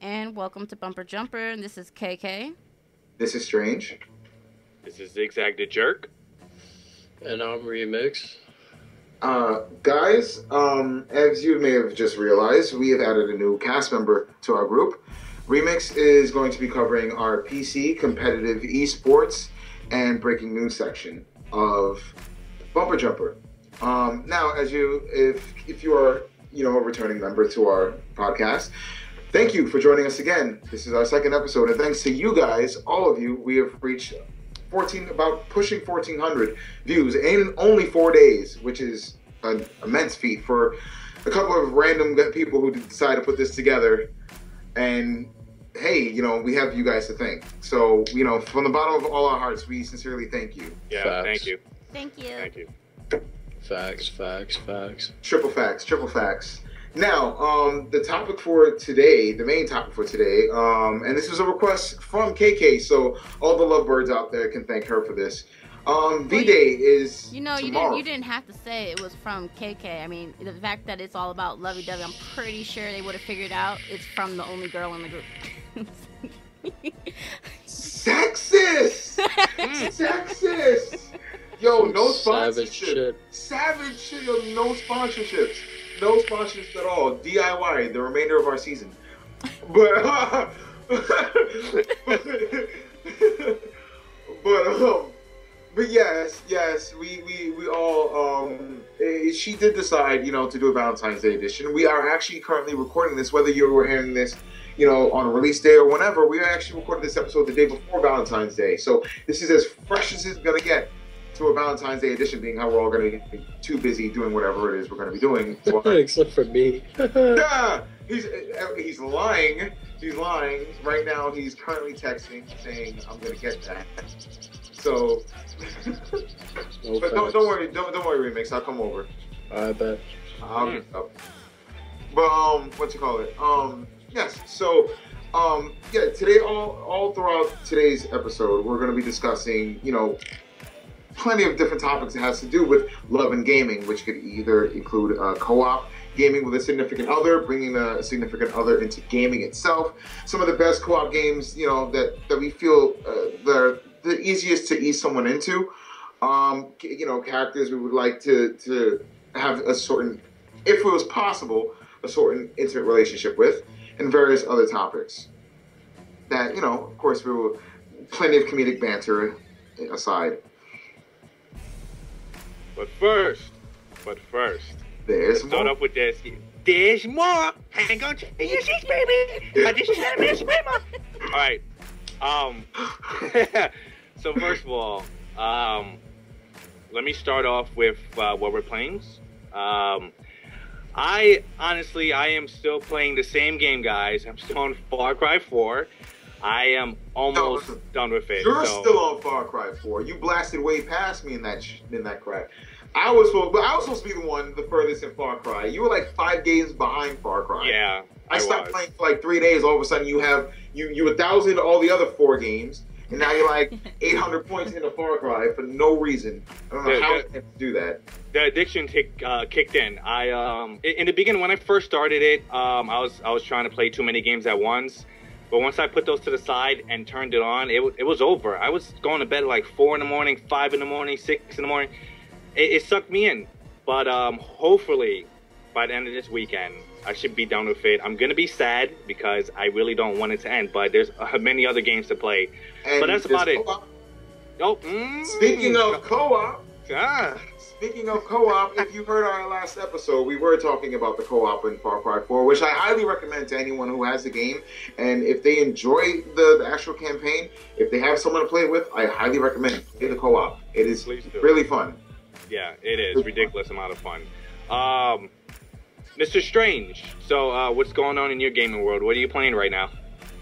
and welcome to Bump3r Jump3r. This is KK. This is Strange. This is Zigzag the Jerk. And I'm Remix. Guys, as you may have just realized, we have added a new cast member to our group. Remix is going to be covering our PC, competitive esports, and breaking news section of Bump3r Jump3r. Now, if you are a returning member to our podcast, thank you for joining us again. This is our second episode, and thanks to you guys, all of you, we have reached pushing 1,400 views in only 4 days, which is an immense feat for a couple of random people who decided to put this together. And hey, we have you guys to thank. So, from the bottom of all our hearts, we sincerely thank you. Yeah, Facts. thank you. Thank you. Thank you. Facts. Triple facts. Now, the topic for today, the main topic for today, and this was a request from KK, so all the lovebirds out there can thank her for this. V-Day is tomorrow. You didn't have to say it was from KK. I mean, the fact that it's all about lovey-dovey, I'm pretty sure they would have figured out it's from the only girl in the group. Sexist! Sexist! Yo, no sponsorship. Savage Savage shit. shit. Yo, no sponsorships. No sponsorships at all. DIY the remainder of our season. But yes, we all she did decide, to do a Valentine's Day edition. We are actually currently recording this, whether you were hearing this, on a release day or whenever. We are actually recording this episode the day before Valentine's Day. So this is as fresh as it's gonna get to a Valentine's Day edition, being how we're all gonna be too busy doing whatever it is we're gonna be doing. Except for me. Yeah, he's lying. He's lying. Right now, he's currently texting saying, "I'm gonna get that." So, but don't worry, Remix. I'll come over. I bet. I'll get up. But what you call it? Yes. So, today, all throughout today's episode, we're gonna be discussing, plenty of different topics that has to do with love and gaming, which could either include co-op gaming with a significant other, bringing a significant other into gaming itself. Some of the best co-op games, that we feel they're the easiest to ease someone into. Characters we would like to have a certain, if it was possible, a certain intimate relationship with, and various other topics. That, of course, we will, plenty of comedic banter aside. But first, There's let's start more. off with this. There's more. Hang on to your seats, baby. This is not a disclaimer. All right. So first of all, let me start off with what we're playing. I am still playing the same game, guys. I'm still on Far Cry 4. I am almost done with it. You're still on Far Cry 4. You blasted way past me in that crap. I was supposed to be the furthest in Far Cry. You were like 5 games behind Far Cry. Yeah, I stopped playing for like 3 days. All of a sudden, you 1,000 all the other 4 games, and now you're like 800 points into Far Cry for no reason. I don't know how you can do that. The addiction kicked in. In the beginning when I first started it, I was trying to play too many games at once. But once I put those to the side and turned it on, it was over. I was going to bed at like 4 in the morning, 5 in the morning, 6 in the morning. It sucked me in. But hopefully, by the end of this weekend, I should be done with it. I'm going to be sad because I really don't want it to end. But there's many other games to play. And but that's about it. Speaking of co-op, Ah. Speaking of co-op, if you heard our last episode, we were talking about the co-op in Far Cry 4, which I highly recommend to anyone who has the game. And if they enjoy the actual campaign, if they have someone to play it with, I highly recommend play the co-op. It is really fun. Yeah, it is. Ridiculous amount of fun. Mr. Strange, so what's going on in your gaming world? What are you playing right now?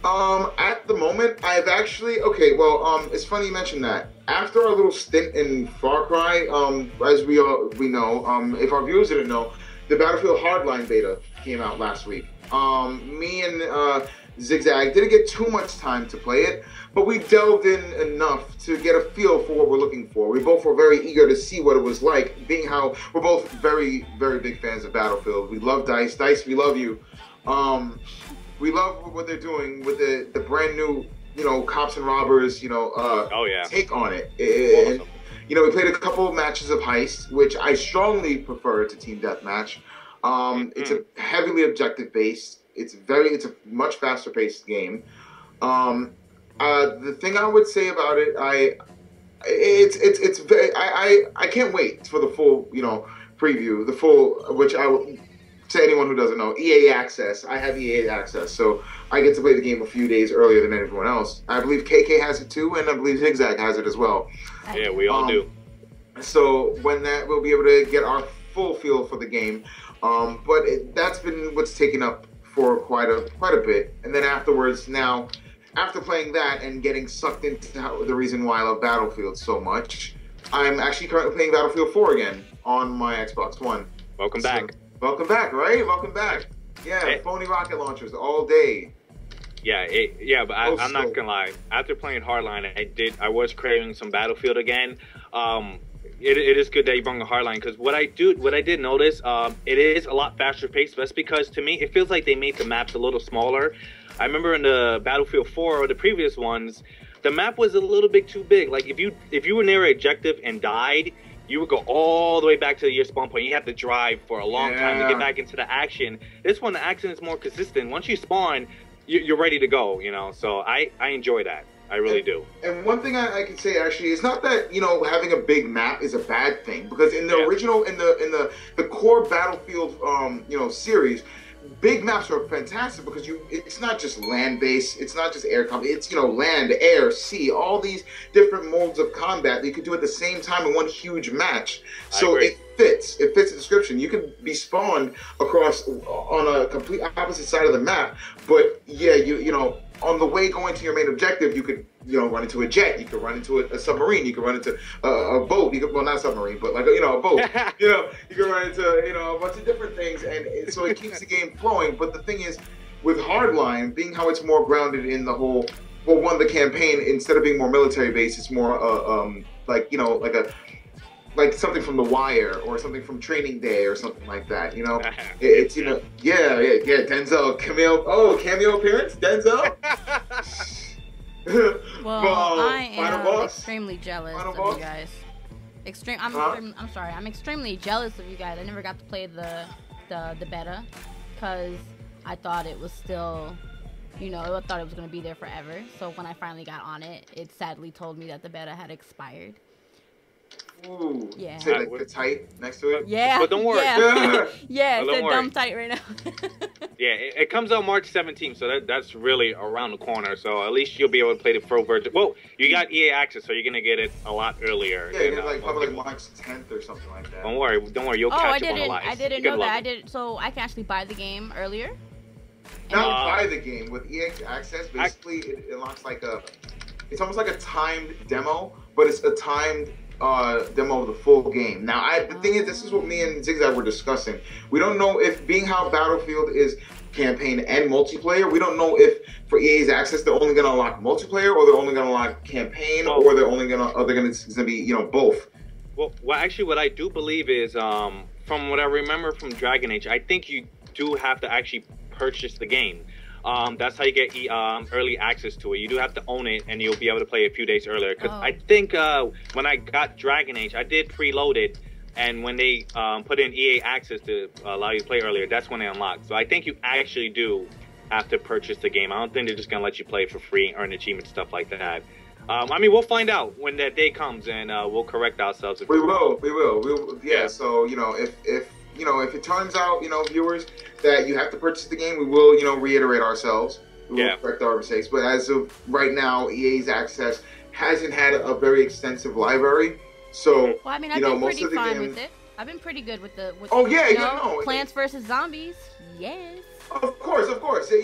At the moment, I've actually, it's funny you mentioned that. After our little stint in Far Cry, as we know, if our viewers didn't know, the Battlefield Hardline beta came out last week. Me and Zigzag didn't get too much time to play it, but we delved in enough to get a feel for what we're looking for. We both were very eager to see what it was like, being how we're both very, very big fans of Battlefield. We love DICE. DICE, we love you. We love what they're doing with the brand new, cops and robbers, take on it. And, we played a couple of matches of Heist, which I strongly prefer to team deathmatch. It's a heavily objective based. It's a much faster paced game. The thing I would say about it, I can't wait for the full, preview, which I will, to anyone who doesn't know, EA Access. I have EA Access, so I get to play the game a few days earlier than everyone else. I believe KK has it too, and I believe Zigzag has it as well. Yeah, we all do. So when we'll be able to get our full feel for the game. But that's been what's taken up for quite a bit. And then afterwards, now, after playing that and getting sucked into the reason why I love Battlefield so much, I'm actually currently playing Battlefield 4 again on my Xbox One. Welcome back. Welcome back, right? Welcome back. Yeah, phony rocket launchers all day. Yeah, but I'm not gonna lie. After playing Hardline, I was craving some Battlefield again. It is good that you brought the Hardline, because what I did notice, it is a lot faster paced. That's because to me it feels like they made the maps a little smaller. I remember in the Battlefield 4 or the previous ones, the map was a little bit too big. Like if you were near an objective and died, you would go all the way back to your spawn point. You have to drive for a long time to get back into the action. This one, the action is more consistent. Once you spawn, you're ready to go. So I enjoy that. I really do. And one thing I can say actually is not that having a big map is a bad thing, because in the original in the core Battlefield series, big maps are fantastic because it's not just land based, it's not just air combat, it's land, air, sea, all these different modes of combat that you could do at the same time in one huge match. So it fits the description. You could be spawned across on a complete opposite side of the map, but yeah, on the way going to your main objective, you could run into a jet, you could run into a submarine, you could run into a boat, well, not a submarine, but like a boat. You could run into a bunch of different things, and so it keeps the game flowing. But the thing is, with Hardline, being how it's more grounded in the whole, the campaign, instead of being more military based, it's more like something from The Wire or something from Training Day or something like that. It's Denzel, cameo appearance, Denzel. Well, I am extremely jealous of you guys. I'm sorry. I'm extremely jealous of you guys. I never got to play the beta because I thought it was still, I thought it was going to be there forever. So when I finally got on it, it sadly told me that the beta had expired. Ooh. Yeah. Say like the tight next to it? Yeah. But don't worry. Yeah, it's a dumb tight right now. Yeah, it comes out March 17th, so that's really around the corner. So at least you'll be able to play the full version. Well, you got EA Access, so you're going to get it a lot earlier. Yeah, probably like March 10th or something like that. Don't worry, you'll catch up on the live. I didn't know that. So I can actually buy the game earlier? Not buy the game. With EA Access, basically, it unlocks it's almost like a timed demo, but it's a timed demo of the full game. Now, the thing is, this is what me and Zigzag were discussing. We don't know if, being how Battlefield is campaign and multiplayer, we don't know if for EA's Access they're only going to unlock multiplayer, or they're only going to unlock campaign, or they're only going to, it's going to be, both. Well, actually, what I do believe is, from what I remember from Dragon Age, I think you do have to actually purchase the game. That's how you get early access to it. You do have to own it, and you'll be able to play a few days earlier. Because I think when I got Dragon Age, I did preload it, and when they put in EA Access to allow you to play earlier, that's when they unlocked. So I think you actually do have to purchase the game. I don't think they're just going to let you play it for free, earn achievements, stuff like that. I mean, we'll find out when that day comes, and we'll correct ourselves. We will. Yeah. So, if it turns out, viewers, that you have to purchase the game, we will, reiterate ourselves. We will correct our mistakes. But as of right now, EA's Access hasn't had a very extensive library. So, well, I mean, I've been pretty fine with it. I've been pretty good with the Plants vs. Zombies. Yes. Of course. It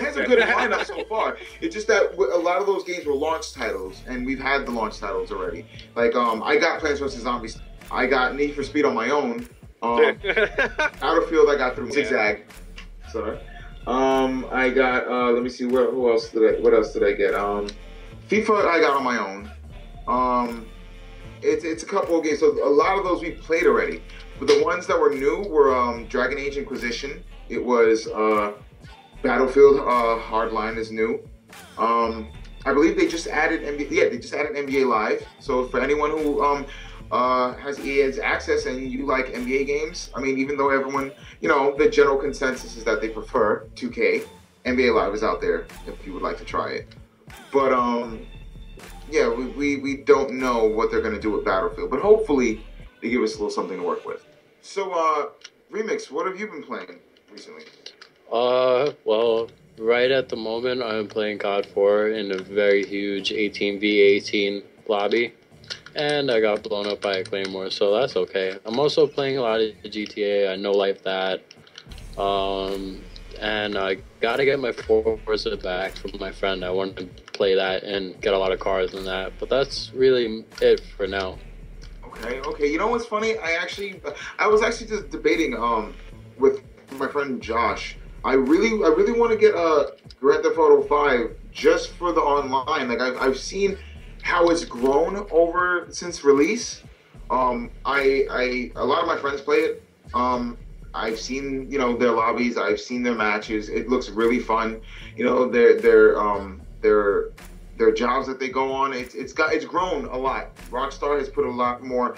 has a good lineup so far. It's just that a lot of those games were launch titles, and we've had the launch titles already. Like, I got Plants vs. Zombies. I got Need for Speed on my own. Battlefield I got through Zigzag. Sorry. I got let me see, what else did I get? FIFA I got on my own. It's a couple of games, so a lot of those we played already. But the ones that were new were Dragon Age Inquisition. It was Battlefield Hardline is new. I believe they just added NBA. Yeah, they just added NBA Live. So for anyone who has EA's access and you like NBA games, I mean, even though everyone, the general consensus is that they prefer 2K, NBA Live is out there if you would like to try it. But yeah, we don't know what they're gonna do with Battlefield, but hopefully they give us a little something to work with. So, Remix, what have you been playing recently? Well, right at the moment, I'm playing COD 4 in a very huge 18v18 lobby, and I got blown up by a Claymore, so that's okay. I'm also playing a lot of GTA. I know like that, and I gotta get my Forza back from my friend. I want to play that and get a lot of cars in that, but that's really it for now. Okay. You know what's funny? I was actually just debating with my friend Josh. I really want to get Grand Theft Auto 5 just for the online. Like I've seen how it's grown over since release. A lot of my friends play it. I've seen their lobbies. I've seen their matches. It looks really fun. Their jobs that they go on. It's grown a lot. Rockstar has put a lot more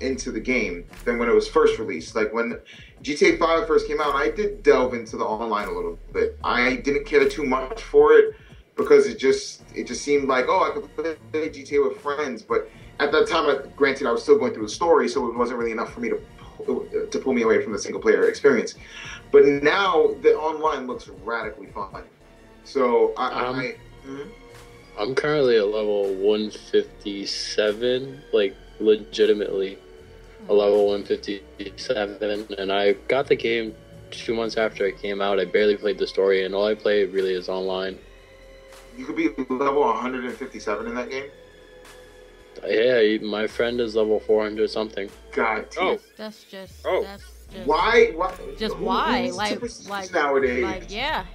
into the game than when it was first released. Like when GTA 5 first came out, I did delve into the online a little bit. I didn't care too much for it because it just seemed like, oh, I could play GTA with friends. But at that time, granted, I was still going through the story, so it wasn't really enough for me to pull me away from the single player experience. But now the online looks radically fun. So I'm currently at level 157, like legitimately a level 157, and I got the game 2 months after it came out. I barely played the story, and all I play really is online. You could be level 157 in that game? Yeah, my friend is level 400 something. God damn. Oh. That's just why? Just why? Like nowadays. Like yeah.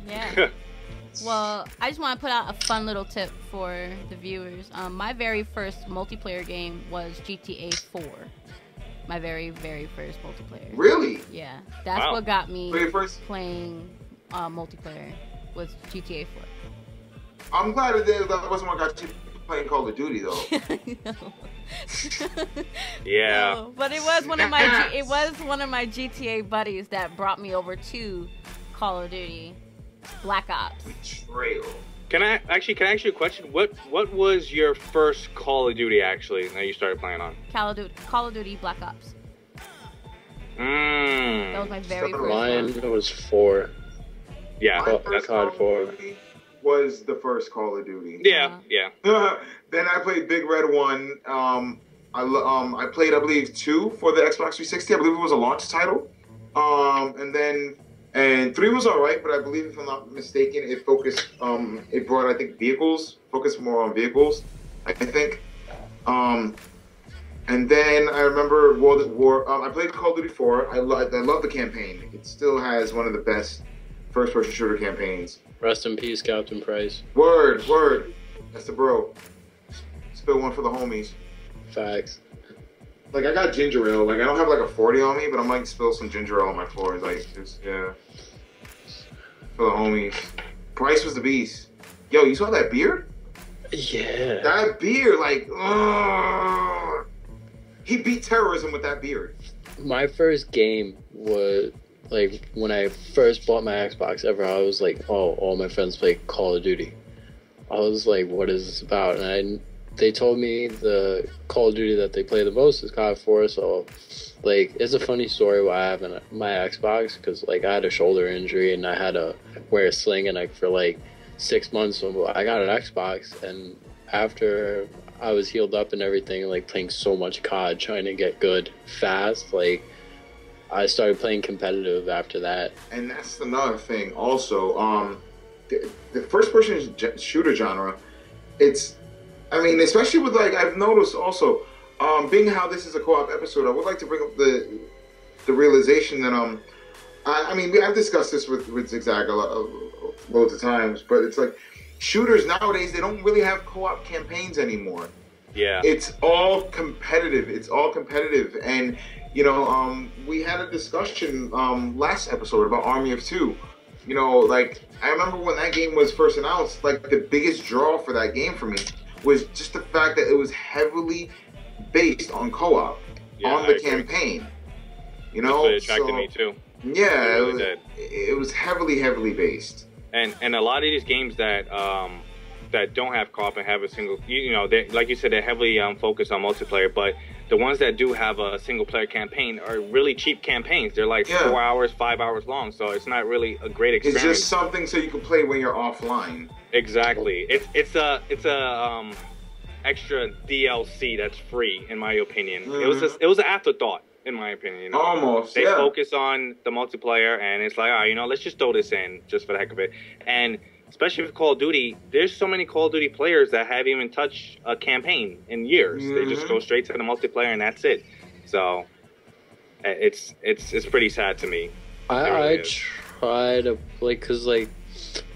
Well, I just want to put out a fun little tip for the viewers. My very first multiplayer game was GTA 4. My very, very first multiplayer. Really? Yeah. That's what got me playing multiplayer was GTA 4. I'm glad that wasn't what got you playing Call of Duty, though. Yeah. No, but it was one of my GTA buddies that brought me over to Call of Duty. Black Ops. Betrayal. Can I ask you a question? What was your first Call of Duty actually that you started playing on? Call of Duty Black Ops. That was my very first one. Mine was 4. Yeah, that's COD 4. Was the first Call of Duty. Yeah. Then I played Big Red 1. I played, I believe, 2 for the Xbox 360. I believe it was a launch title. And 3 was alright, but I believe, if I'm not mistaken, it focused, it brought, I think, focused more on vehicles, I think. And then I remember World at War. I played Call of Duty 4. I love the campaign. It still has one of the best first-person shooter campaigns. Rest in peace, Captain Price. Word. That's the bro. Spill one for the homies. Facts. Like, I got ginger ale. Like, I don't have, like, a 40 on me, but I might spill some ginger ale on my floor. Like, just, yeah. For the homies. Price was the beast. Yo, you saw that beard? Yeah. That beard, like, he beat terrorism with that beard. My first game was, like, when I first bought my Xbox ever, I was like, oh, all my friends play Call of Duty. I was like, what is this about? And they told me the Call of Duty that they play the most is COD 4, so, like, it's a funny story why I have my Xbox, because, like, I had a shoulder injury, and I had to wear a sling, and, like, for, like, 6 months, so I got an Xbox, and after I was healed up and everything, like, playing so much COD, trying to get good fast, like, I started playing competitive after that. And that's another thing, also, the first-person shooter genre, it's, I mean, especially with, like, I've noticed also, being how this is a co-op episode, I would like to bring up the realization that, I mean, I've discussed this with Zigzag loads of times, but it's like, shooters nowadays, they don't really have co-op campaigns anymore. Yeah. It's all competitive. And, you know, we had a discussion last episode about Army of Two, You know, like, I remember when that game was first announced, like, the biggest draw for that game for me was just the fact that it was heavily based on co-op, on the campaign. You know? That's what attracted me, too. Yeah, it was heavily based. And a lot of these games that that don't have co-op and have a single, you know, like you said, they're heavily focused on multiplayer, but the ones that do have a single player campaign are really cheap campaigns. They're like 4 hours, 5 hours long, so it's not really a great experience. It's just something so you can play when you're offline. Exactly. It's a extra DLC that's free, in my opinion. It was an afterthought, in my opinion. You know? Almost. They focus on the multiplayer, and it's like, all right, you know, let's just throw this in just for the heck of it. And especially with Call of Duty, there's so many Call of Duty players that haven't even touched a campaign in years. They just go straight to the multiplayer and that's it. So it's pretty sad to me. I try to, like, cause like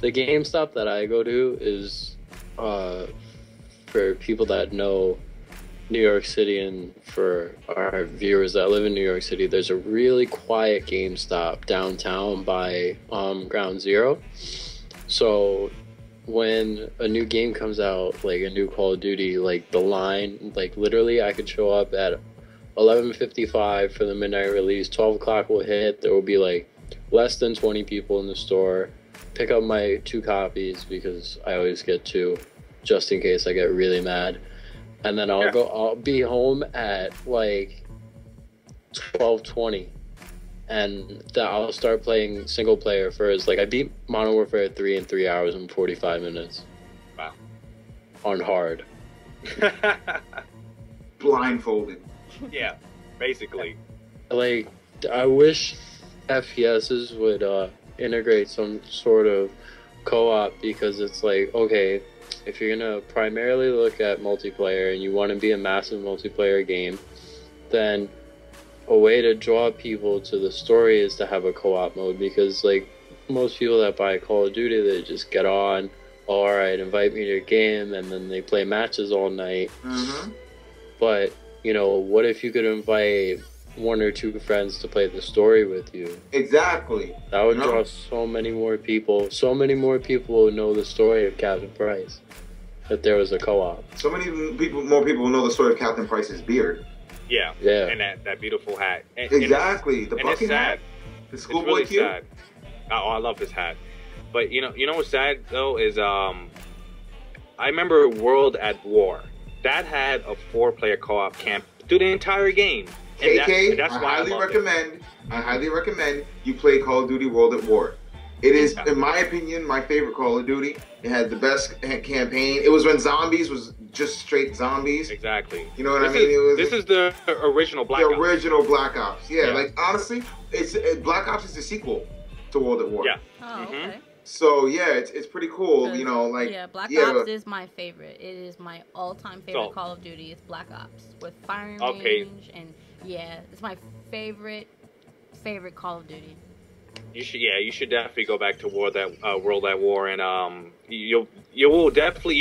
the GameStop that I go to is for people that know New York City, and for our viewers that live in New York City, there's a really quiet GameStop downtown by Ground Zero. So when a new game comes out, like a new Call of Duty, like the line, like literally I could show up at 11:55 for the midnight release, 12 o'clock will hit, there will be like less than 20 people in the store, pick up my 2 copies because I always get 2 just in case I get really mad. And then I'll be home at like 12:20. And I'll start playing single player first. Like, I beat Modern Warfare 3 in 3 hours and 45 minutes. Wow. On hard. Blindfolded. Yeah, basically. Like, I wish FPSs would integrate some sort of co-op, because it's like, okay, if you're going to primarily look at multiplayer and you want to be a massive multiplayer game, then a way to draw people to the story is to have a co-op mode, because like most people that buy Call of Duty, they just get on, all right, invite me to your game, and then they play matches all night. But, you know, what if you could invite 1 or 2 friends to play the story with you? Exactly. That would draw so many more people. So many more people would know the story of Captain Price if there was a co-op. So many more people know the story of Captain Price's beard. Yeah, and that beautiful hat. Exactly, the bucket hat, the schoolboy really cute. Sad. Oh, I love his hat. But you know what's sad though is I remember World at War. That had a 4-player co-op camp through the entire game. And KK, that's why I highly recommend you play Call of Duty World at War. It is, in my opinion, my favorite Call of Duty. It had the best campaign. It was when zombies was just straight zombies. Exactly. You know what I mean? This is the original Black Ops. The original Black Ops. Yeah, like honestly, Black Ops is the sequel to World at War. Yeah. Oh, okay. So yeah, it's pretty cool. You know, like Black Ops is my favorite. It is my all-time favorite Call of Duty. It's Black Ops with firing range, and it's my favorite Call of Duty. You should definitely go back to World at War, and you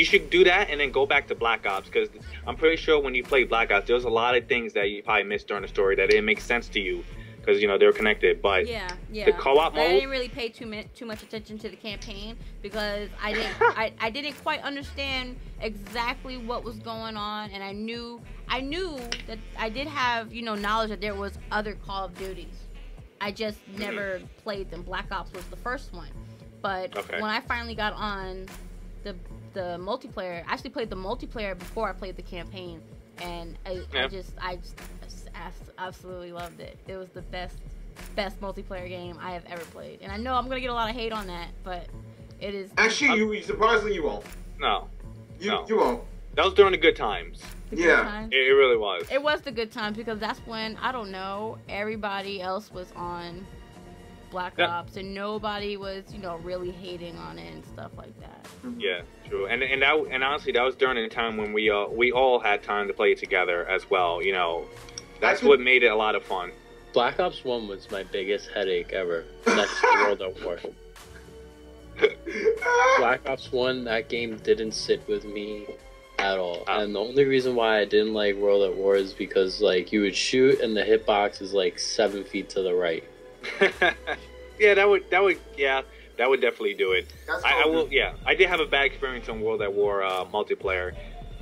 should do that, and then go back to Black Ops, because I'm pretty sure when you play Black Ops, there's a lot of things that you probably missed during the story that didn't make sense to you, because they're connected. But the co-op mode, I didn't really pay too much attention to the campaign, because I didn't quite understand exactly what was going on, and I knew that I did have knowledge that there was other Call of Duties. I just never played them. Black Ops was the first one. But when I finally got on the multiplayer, I actually played the multiplayer before I played the campaign, and I just absolutely loved it. It was the best multiplayer game I have ever played. And I know I'm going to get a lot of hate on that, but it is... Actually, surprisingly, you won't. No. You won't. That was during the good times. It really was. It was the good times, because that's when, I don't know, everybody else was on Black Ops, and nobody was, really hating on it and stuff like that. Yeah, true. And honestly, that was during the time when we all had time to play together as well. That's what made it a lot of fun. Black Ops 1 was my biggest headache ever. Next to World at War. Black Ops 1, that game didn't sit with me at all. And the only reason why I didn't like World at War is because you would shoot and the hitbox is 7 feet to the right. that would That would definitely do it. I will. Yeah, I did have a bad experience on World at War multiplayer.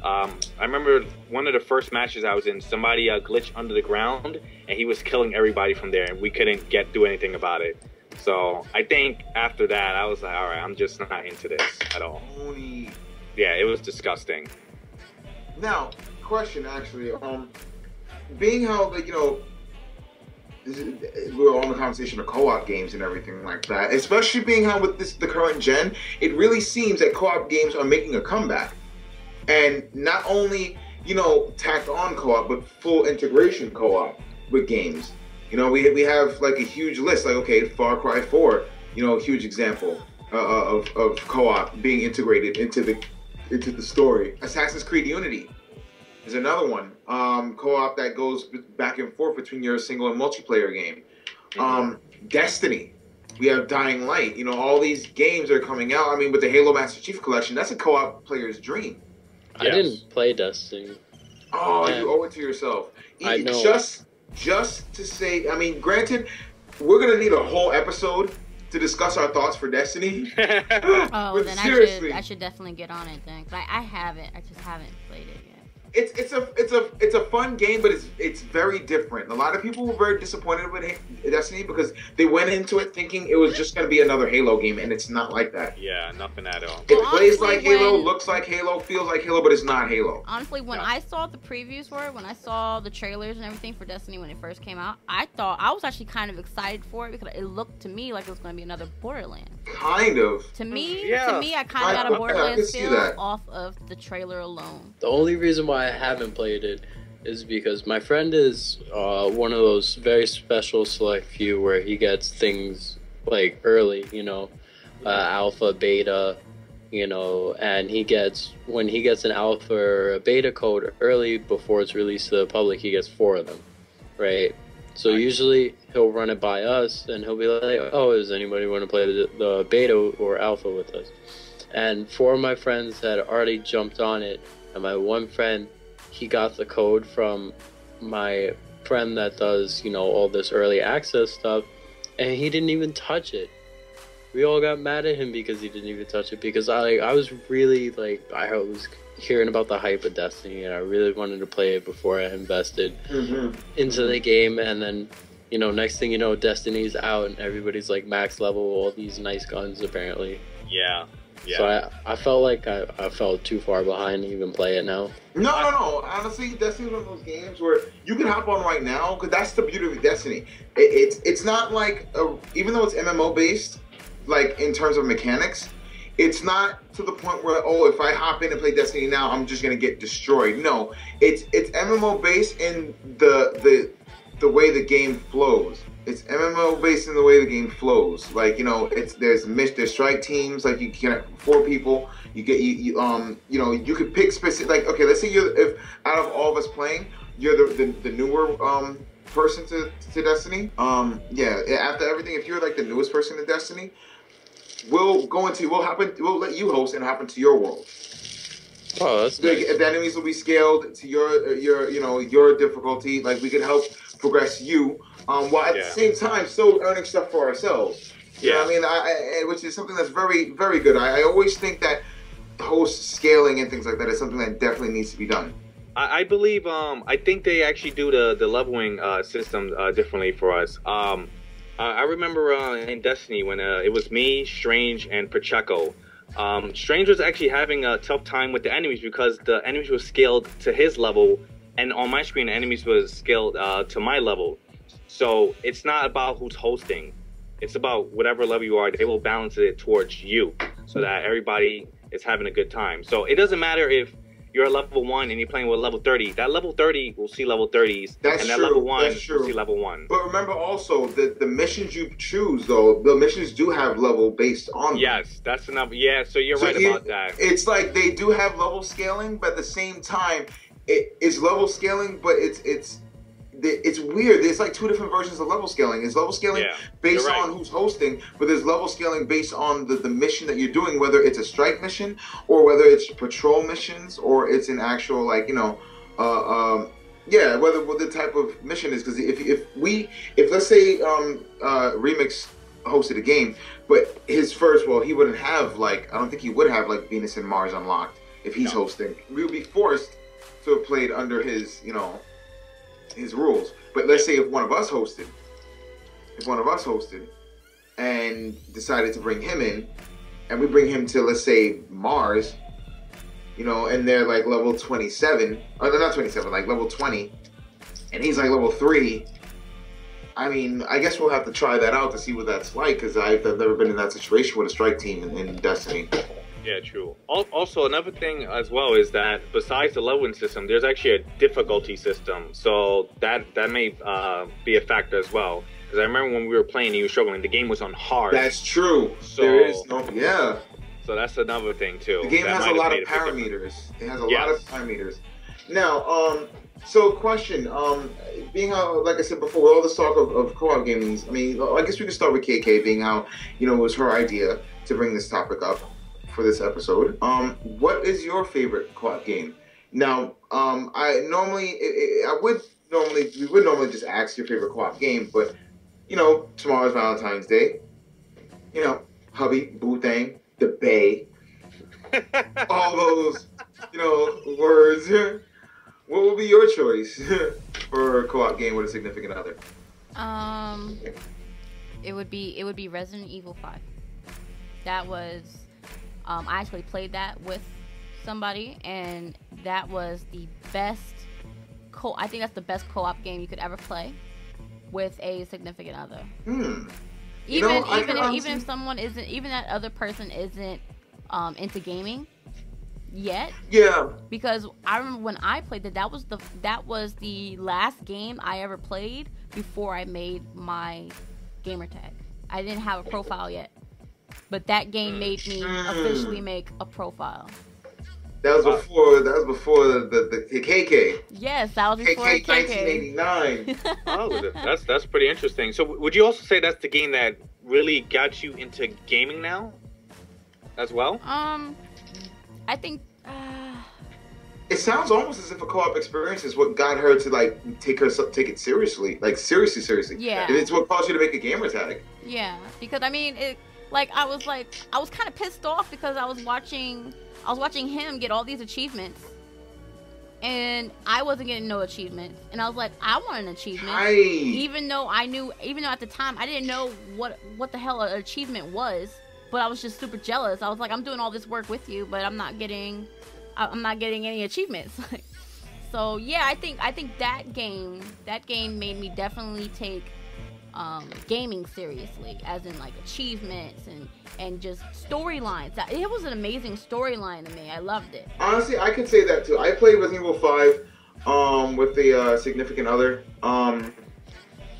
I remember one of the first matches I was in, somebody glitched under the ground, and he was killing everybody from there, and we couldn't do anything about it. So I think after that, I was like, all right, I'm just not into this at all. Yeah, it was disgusting. Now, question actually, being how, like, you know, we're on the conversation of co-op games and everything like that, especially being how with the current gen, it really seems that co-op games are making a comeback. And not only, you know, tacked on co-op, but full integration co-op with games. You know, we have like a huge list, like, okay, Far Cry 4, you know, a huge example of co-op being integrated into the story. Assassin's Creed Unity is another one, co-op that goes back and forth between your single and multiplayer game. Destiny, we have Dying Light. You know, all these games are coming out. I mean, with the Halo Master Chief Collection, that's a co-op player's dream. Yes. I didn't play Destiny. Oh, you owe it to yourself. I know. Just to say, I mean, granted, we're gonna need a whole episode to discuss our thoughts for Destiny. Oh, then I should definitely get on it then. 'Cause I haven't. I just haven't played it yet. It's a fun game, but it's very different. A lot of people were very disappointed with Destiny because they went into it thinking it was just going to be another Halo game, and it's not like that. Yeah, nothing at all. It plays like Halo, looks like Halo, feels like Halo, but it's not Halo. Honestly, when I saw the previews for it, when I saw the trailers and everything for Destiny when it first came out, I was actually kind of excited for it because it looked to me like it was going to be another Borderlands. Kind of. To me, I kind of got a Borderlands feel off of the trailer alone. The only reason why I haven't played it is because my friend is one of those very special select few where he gets things like early, you know, alpha, beta, you know, and when he gets an alpha or a beta code early before it's released to the public, he gets 4 of them, right? So usually he'll run it by us and he'll be like, oh, does anybody want to play the beta or alpha with us? And 4 of my friends had already jumped on it, and my one friend, he got the code from my friend that does, you know, all this early access stuff, and he didn't even touch it. We all got mad at him because he didn't even touch it, because I was really, like, I was hearing about the hype of Destiny, and I really wanted to play it before I invested into the game, and then, you know, next thing you know, Destiny's out, and everybody's, like, max level, all these nice guns, apparently. Yeah. Yeah. So I felt like I fell too far behind to even play it now. No. Honestly, Destiny's one of those games where you can hop on right now, because that's the beauty of Destiny. It's not like, even though it's MMO based, like in terms of mechanics, it's not to the point where, oh, if I hop in and play Destiny now, I'm just gonna get destroyed. No, it's MMO based in the way the game flows. It's MMO based in the way the game flows. Like, you know, there's strike teams. Like, you can have 4 people. You get you know, you could pick specific. Like, okay, let's say if out of all of us playing, you're the newer person to Destiny. Yeah. After everything, if you're like the newest person to Destiny, we'll let you host and hop into your world. Oh, that's nice. The enemies will be scaled to your difficulty. Like, we can help progress you. While at the same time still earning stuff for ourselves. You know what I mean? Which is something that's very, very good. I always think that host scaling and things like that is something that definitely needs to be done. I believe, I think they actually do the leveling system differently for us. I remember in Destiny when it was me, Strange, and Pacheco. Strange was actually having a tough time with the enemies because the enemies were scaled to his level, and on my screen, the enemies were scaled to my level. So it's not about who's hosting. It's about whatever level you are. They will balance it towards you so that everybody is having a good time. So it doesn't matter if you're at level 1 and you're playing with level 30. That level 30 will see level 30s. And that level 1 will see level 1. But remember also that the missions you choose, though, the missions do have level based on them. Yes, that's enough. Yeah, so you're right about that. It's like they do have level scaling, but at the same time, it's level scaling, but it's weird. There's like 2 different versions of level scaling. There's level scaling based on who's hosting, but there's level scaling based on the mission that you're doing, whether it's a strike mission or whether it's patrol missions or it's an actual, like, you know, whether what the type of mission is. Because if let's say Remix hosted a game, but his first, well, he wouldn't have like, I don't think he would have like Venus and Mars unlocked if he's hosting. We would be forced to have played under his, you know, his rules. But let's say if one of us hosted, and decided to bring him in, and we bring him to, let's say, Mars, you know, and they're like level 27, or they're not 27, like level 20, and he's like level 3. I mean, I guess we'll have to try that out to see what that's like, because I've never been in that situation with a strike team in Destiny. Yeah, true. Also, another thing as well is that besides the leveling system, there's actually a difficulty system, so that may be a factor as well. Because I remember when we were playing and you were struggling, the game was on hard. That's true. So, there is no, yeah. So that's another thing too. The game has a lot of parameters. It has a lot of parameters. Now, so question, being how, like I said before, with all this talk of co-op gaming, I mean, I guess we can start with KK, being how, you know, it was her idea to bring this topic up for this episode. What is your favorite co-op game? Now, we would normally just ask your favorite co-op game, but, you know, tomorrow's Valentine's Day. You know, hubby, boo thing, the bae, all those, you know, words. What would be your choice for a co-op game with a significant other? It would be Resident Evil 5. That was, I actually played that with somebody, and that was the best. I think that's the best co-op game you could ever play with a significant other. Even if someone isn't, even that other person isn't into gaming yet. Yeah. Because I remember when I played that was the last game I ever played before I made my gamer tag. I didn't have a profile yet, but that game made me officially make a profile. That was before the KK. Yes, that was before KK. 1989. Oh, that's pretty interesting. So, would you also say that's the game that really got you into gaming now, as well? I think. It sounds almost as if a co-op experience is what got her to like take it seriously, like seriously. Yeah. And it's what caused you to make a gamer tag. Yeah, because I mean, I was kind of pissed off because I was watching him get all these achievements, and I wasn't getting no achievements. And I was like, I want an achievement, even though at the time I didn't know what the hell an achievement was. But I was just super jealous. I was like, I'm doing all this work with you, but I'm not getting any achievements. So yeah, I think that game made me definitely take gaming seriously, as in like achievements and just storylines. It was an amazing storyline to me. I loved it. Honestly, I could say that too. I played Resident Evil 5 with a significant other,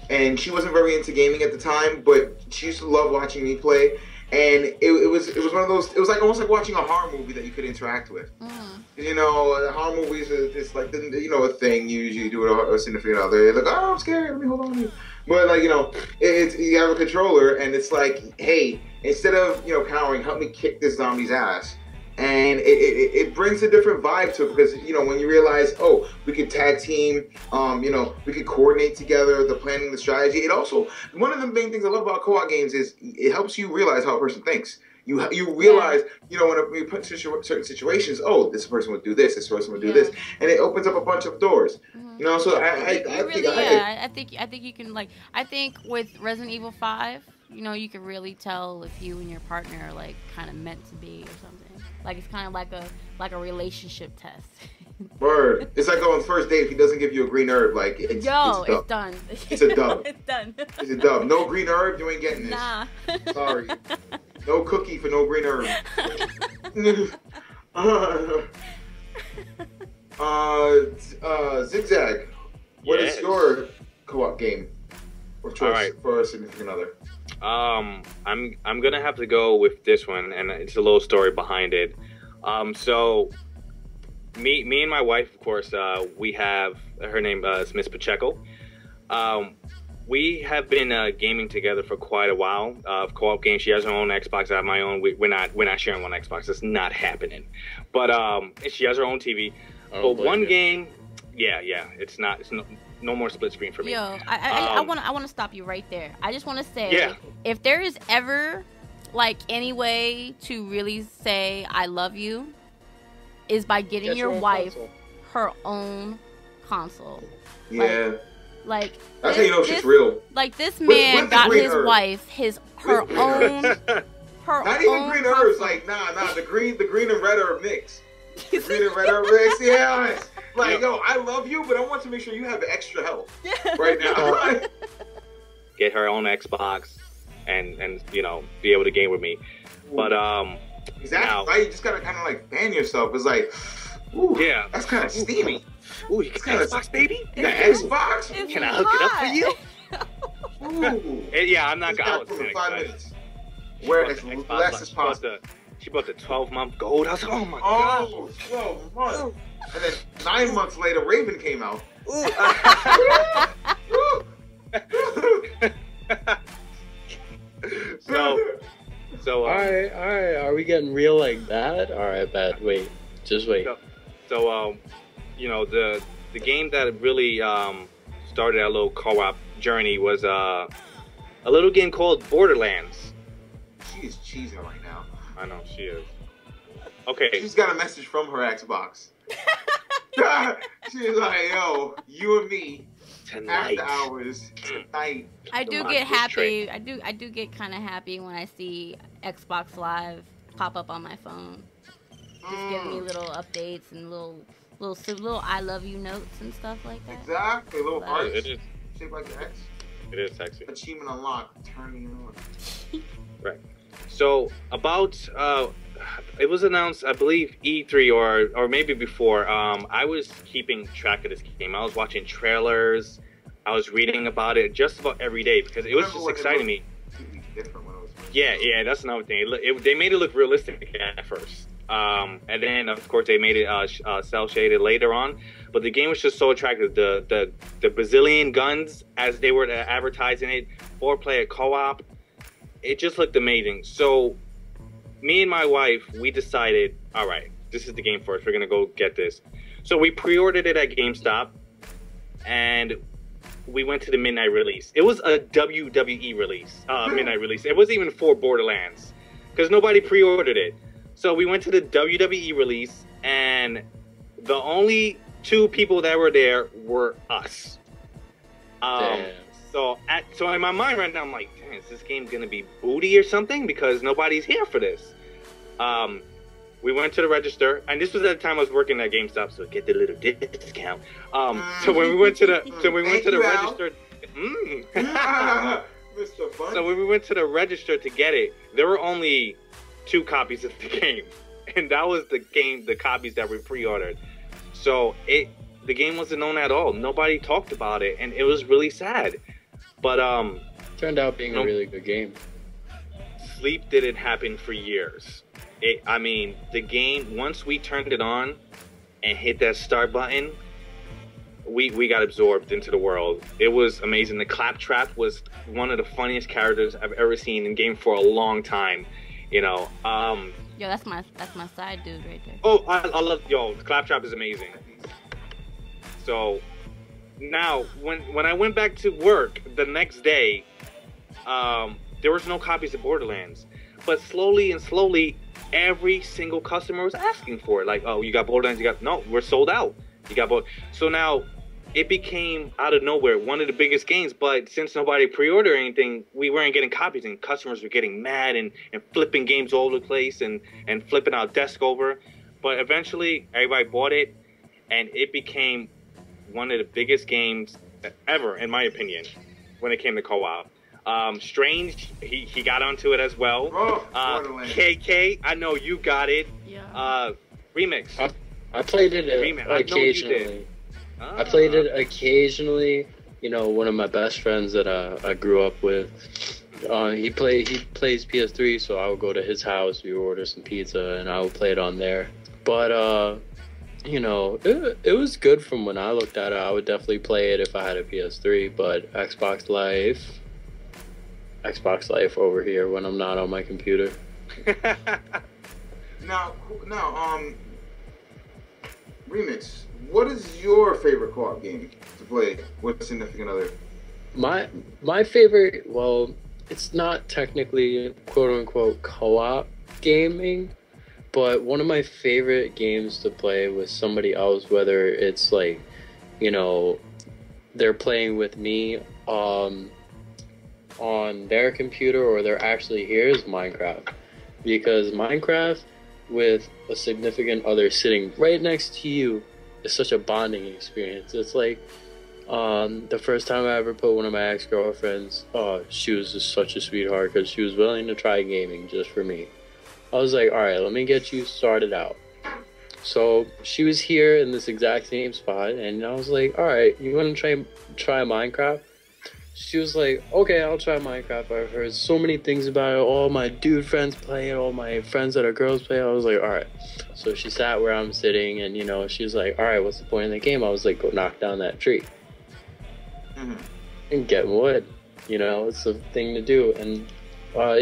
and she wasn't very into gaming at the time, but she used to love watching me play. And it was one of those. It was like almost like watching a horror movie that you could interact with. You know, horror movies are just like a thing you usually do with a significant other. You're like, oh, I'm scared. Let me hold on to you. But like, you know, you have a controller, and it's like, hey, instead of cowering, help me kick this zombie's ass. And it brings a different vibe to it, because when you realize, oh, we could tag team, we could coordinate together, the planning, the strategy. It also, one of the main things I love about co-op games is it helps you realize how a person thinks. You realize, when we put certain situations, oh, this person would do this person would do this, and it opens up a bunch of doors. So I think you can, like, I think with Resident Evil 5, you can really tell if you and your partner are like kind of meant to be or something. Like, it's kind of like a relationship test. Word. It's like on the first date, if he doesn't give you a green herb, like, it's done. It's a dub. It's done. It's a dub. No green herb, you ain't getting this. Nah. Sorry. No cookie for no green herb. Zigzag. What is your co-op game of choice for a significant other? I'm gonna have to go with this one, and it's a little story behind it. So me and my wife, of course, we have her name is Miss Pacheco. We have been gaming together for quite a while. Co-op games. She has her own Xbox. I have my own. We're not sharing one Xbox. It's not happening. But she has her own TV. But one game, yeah, it's not. no more split screen for me. Yo, I want to stop you right there. I just want to say, if there is ever like any way to really say I love you, is by getting your wife her own console. Yeah. Like that's how you know she's real. Like this man got his wife her own. Not even green herbs. Like nah. The green and red herb mix. The green and red herb mix. Yeah. Like yo, I love you, but I want to make sure you have extra health right now. Get her own Xbox, and you know, be able to game with me. But exactly. Now, right? You just gotta kind of like fan yourself. It's like, ooh, yeah, that's kind of steamy. Ooh, you got Xbox, baby? You got Xbox? Can I hook it up for you? Ooh. Yeah, I'm not gonna. For 5 minutes. Where as less as possible. She bought the 12-month gold. I was like, oh my god. 12 months. And then 9 months later, Raven came out. So all right. Are we getting real like that? All right, bad. Wait, just wait. So you know, the game that really started our little co-op journey was a little game called Borderlands. She is cheesing right now. I know she is. Okay. She's got a message from her Xbox. She's like, yo, you and me tonight. After hours tonight. I do get happy. I do get kind of happy when I see Xbox Live pop up on my phone. Just giving me little updates and little I love you notes and stuff like that. Exactly, little hearts. It is shaped like an X. It is sexy. Achievement unlocked. Turning on. Right. So about it was announced, I believe E3 or maybe before. I was keeping track of this game. I was watching trailers. I was reading about it just about every day because it was just exciting me. Yeah, that's another thing. They made it look realistic at first. And then of course they made it cell shaded later on, but the game was just so attractive. The Brazilian guns as they were advertising it, 4-player co-op, it just looked amazing. So me and my wife, we decided, all right, this is the game for us. We're gonna go get this. So we pre-ordered it at GameStop, and we went to the midnight release. It was a WWE release, midnight release. It wasn't even for Borderlands because nobody pre-ordered it. So we went to the WWE release, and the only 2 people that were there were us. So in my mind right now, I'm like, damn, is this game gonna be booty or something? Because nobody's here for this. We went to the register, and this was at the time I was working at GameStop, so get the little discount. So when we went to the register, so when we went to the register to get it, there were only 2 copies of the game, and that was the copies that we pre-ordered. So the game wasn't known at all. Nobody talked about it, and it was really sad. But turned out being a really good game. Sleep didn't happen for years. I mean, the game, once we turned it on and hit that start button, we got absorbed into the world. It was amazing. The Claptrap was one of the funniest characters I've ever seen in game for a long time. You know, yo, that's my side dude right there. Oh, I love the Claptrap is amazing. So now when I went back to work the next day, there was no copies of Borderlands, but slowly every single customer was asking for it. Like, oh, you got Borderlands? No, we're sold out. You got So now it became out of nowhere one of the biggest games, but since nobody pre-ordered anything, we weren't getting copies, and customers were getting mad and flipping games all over the place and flipping our desk over. But eventually everybody bought it, and it became one of the biggest games ever, in my opinion, when it came to co-op. Strange, he got onto it as well. KK, I know you got it. Yeah. Remix. I played it occasionally. I played it occasionally. You know, one of my best friends that I grew up with, he plays PS3, so I would go to his house, we would order some pizza, and I would play it on there. But you know, it was good from when I looked at it. I would definitely play it if I had a PS3, but Xbox Life over here when I'm not on my computer. Remix, what is your favorite co-op game to play with a significant other? My favorite, well, it's not technically quote unquote co-op gaming, but one of my favorite games to play with somebody else, whether it's like, you know, they're playing with me on their computer or they're actually here, is Minecraft. Because Minecraft with a significant other sitting right next to you is such a bonding experience. It's like the first time I ever put one of my ex-girlfriends, she was just such a sweetheart because she was willing to try gaming just for me. I was like, all right, let me get you started out. So she was here in this exact same spot, and I was like, all right, you want to try Minecraft? She was like, okay, I'll try Minecraft. I've heard so many things about it. All my dude friends play it. All my friends that are girls play it. I was like, all right. So she sat where I'm sitting, and, you know, she was like, all right, what's the point of the game? I was like, go knock down that tree. And get wood. You know, it's the thing to do. And,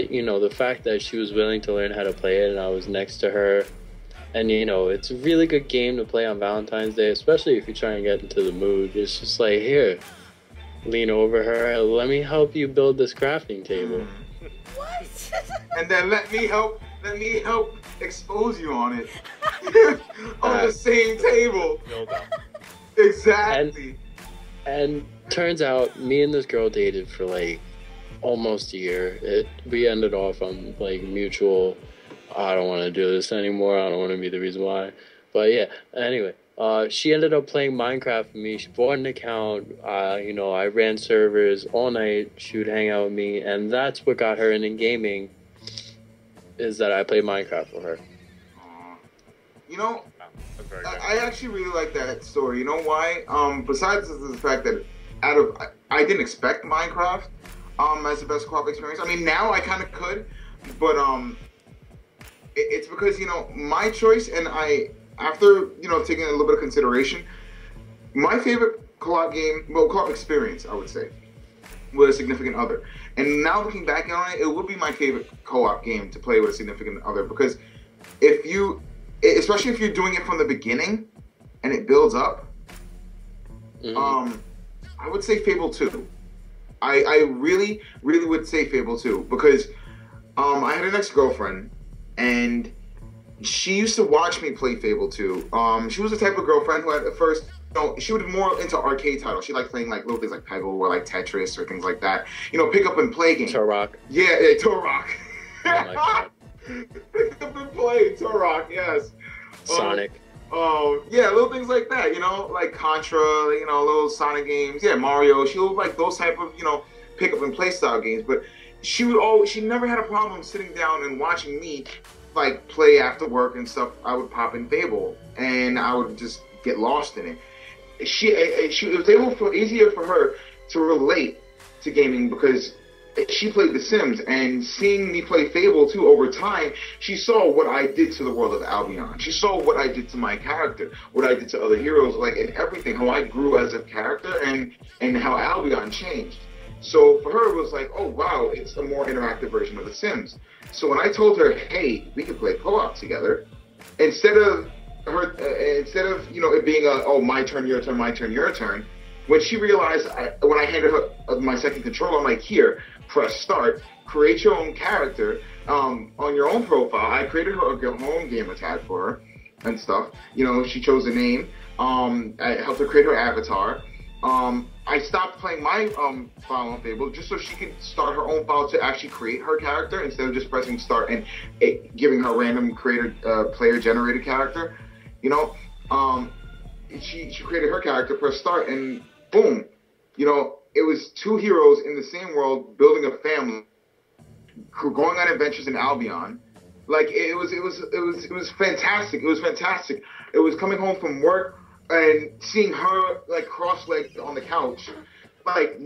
you know, the fact that she was willing to learn how to play it, and I was next to her. And, you know, it's a really good game to play on Valentine's Day, especially if you're trying to get into the mood. It's just like, here. Lean over her, let me help you build this crafting table. What? And then let me help expose you on it. On the same table. Exactly. And turns out me and this girl dated for like almost a year. We ended off on like mutual, I don't want to do this anymore, I don't want to be the reason why. But yeah, anyway. She ended up playing Minecraft with me. She bought an account. You know, I ran servers all night. She would hang out with me, and that's what got her into gaming. Is that I played Minecraft with her. You know, I actually really like that story. You know why? Besides the fact that I didn't expect Minecraft as the best co-op experience. I mean, now I kind of could, but it's because, you know, my choice, and after, you know, taking a little bit of consideration, my favorite co-op game, well, co-op experience, I would say, with a significant other. And now looking back on it, it would be my favorite co-op game to play with a significant other, because especially if you're doing it from the beginning and it builds up, I would say Fable 2. I really, really would say Fable 2, because I had an ex-girlfriend, and she used to watch me play Fable 2. She was the type of girlfriend who at first, you know, she would be more into arcade titles. She liked playing like little things like Peggle or like Tetris or things like that. You know, pick up and play games. Turok. Yeah, Turok. Oh my God. Pick up and play Turok, yes. Sonic. Yeah, little things like that, you know, like Contra, you know, little Sonic games. Yeah, Mario. She would like those type of, you know, pick up and play style games. But she never had a problem sitting down and watching me like play after work and stuff. I would pop in Fable and I would just get lost in it. It was easier for her to relate to gaming because she played The Sims, and seeing me play Fable 2 over time, she saw what I did to the world of Albion. She saw what I did to my character, what I did to other heroes, like, and everything, how I grew as a character and how Albion changed. So for her, it was like, oh wow, it's a more interactive version of The Sims. So when I told her, hey, we could play co-op together, instead of you know it being my turn, your turn, my turn, your turn, when she realized, when I handed her my second controller, I'm like, here, press start, create your own character on your own profile. I created her own gamer tag for her and stuff. You know, she chose a name. I helped her create her avatar. I stopped playing my file on Fable just so she could start her own file to actually create her character instead of just pressing start and giving her a random player generated character. You know, she created her character, press start, and boom, you know, it was two heroes in the same world building a family, going on adventures in Albion. Like it was fantastic. It was fantastic. It was coming home from work and seeing her like cross-legged on the couch, like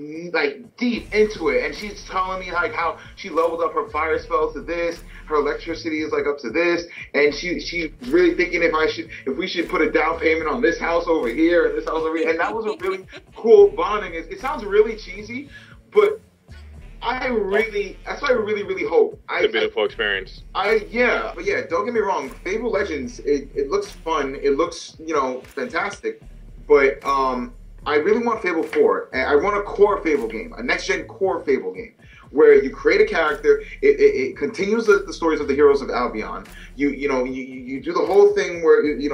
deep into it, and she's telling me like how she leveled up her fire spells to this, her electricity is like up to this, and she's really thinking if we should put a down payment on this house over here and this house over here, and that was a really cool bonding. It sounds really cheesy, but that's what I really hope. It's a beautiful experience. But yeah, don't get me wrong. Fable Legends, it looks fun. It looks, fantastic. But I really want Fable 4. I want a core Fable game, a next-gen core Fable game, where you create a character. It continues the stories of the heroes of Albion. You do the whole thing where you